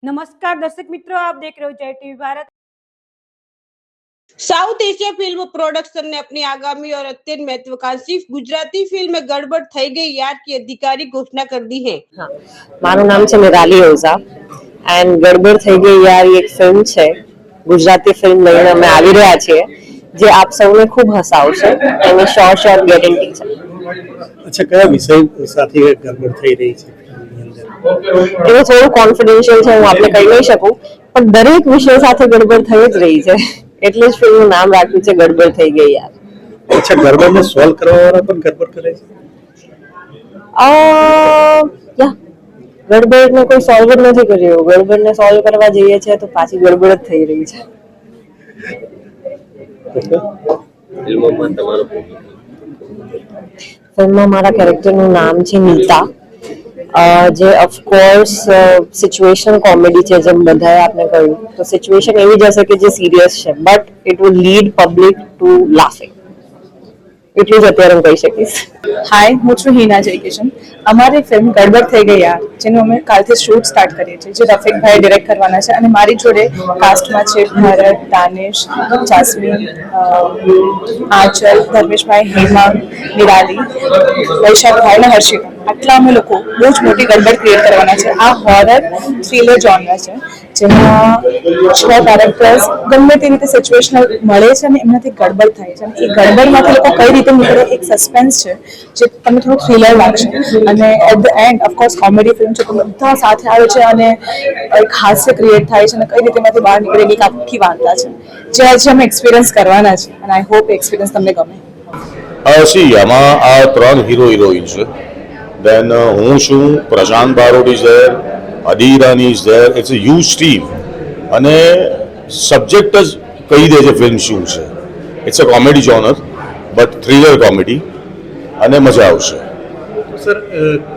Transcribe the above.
नमस्कार दर्शक मित्रों, आप देख रहे हो जय TV Bharat. South Asia film production ने अपनी आगामी और अत्यंत महत्वाकांक्षी गुजराती फिल्म गड़बड़ થઈ ગઈ યાર की आधिकारिक घोषणा कर दी है। हाँ, મારું નામ છે નિરાલી ઓઝા એન્ડ ગડબડ થઈ ગઈ યાર એક ફિલ્મ છે ગુજરાતી ફિલ્મ લઈને અમે આવી રહ્યા છીએ જે આપ સૌને ખૂબ હસાવશે એની શોર્ટ ગેરંટી છે। अच्छा, કયા વિષય સાથે ગડબડ થઈ રહી છે? એવું થોડું કોન્ફિડેન્શિયલ છે, હું આપણે કહી નહીં શકું, પણ દરેક વિષય સાથે ગડબડ થઈ જ રહી છે એટલે જ ફિલ્મનું નામ રાખ્યું છે ગડબડ થઈ ગઈ યાર। अच्छा, ગડબડને સોલ્વ કરવા વાળા પણ ગડબડ કરે છે? યા ગડબડને કોઈ સોલ્વ જ નથી કર્યું, ગડબડને સોલ્વ કરવા જઈએ છે તો પાછી ગડબડ જ થઈ રહી છે। ફિલ્મમાં મારા કેરેક્ટરનું નામ છે નીતા, જે ઓફકોર્સ સિચ્યુએશન કોમેડી છે, જેમ બધાએ આપણે કહ્યું તો સિચ્યુએશન એવી જ હશે કે જે સિરિયસ છે but it will lead public to laughing, એટલું જ અત્યારે હું કહી શકીશ। હાય, હું છું હિના જયકિશન। અમારી ફિલ્મ ગડબડ થઈ ગઈ યાર જેનું અમે કાલથી શૂટ સ્ટાર્ટ કરીએ છીએ, જે રફીકભાઈ ડિરેક્ટ કરવાના છે અને મારી જોડે કાસ્ટમાં છે ભરત, દાનિશ, જાસ્મીન, આંચલ, ધર્મેશભાઈ, હેમા, નિરાલી, વૈશાખભાઈ અને હર્ષિકા, આટલા અમે લોકો બહુ જ મોટી ગડબડ ક્રિએટ કરવાના છે। આ હોરર થ્રિલર જોનર છે જેમાં 6 કેરેક્ટર્સ ગમે તે રીતે સિચ્યુએશનલ મળે છે અને એમનાથી ગડબડ થાય છે અને એ ગડબડમાંથી લોકો કઈ રીતે નીકળે એક સસ્પેન્સ છે જે તમને થોડું થ્રિલર લાગશે અને at the end of course comedy film છે તો બધા સાથે આવે છે અને એક હાસ્ય ક્રિએટ થાય છે અને કઈ રીતે એમાંથી બહાર નીકળે એક આખી વાર્તા છે જે આજે અમે એક્સપિરિયન્સ કરવાના છે અને આઈ હોપ એક્સપિરિયન્સ તમને ગમે। આમાં આ 3 હીરો હિરોઈન છે। દેન હું છું, પ્રશાંત બારોટ ઇઝ ધેર, અદીરાની is there, it's a huge team અને સબ્જેક્ટ જ કહી દે છે ફિલ્મ શું છે। It's a comedy genre but thriller comedy અને મજા આવશે। સર,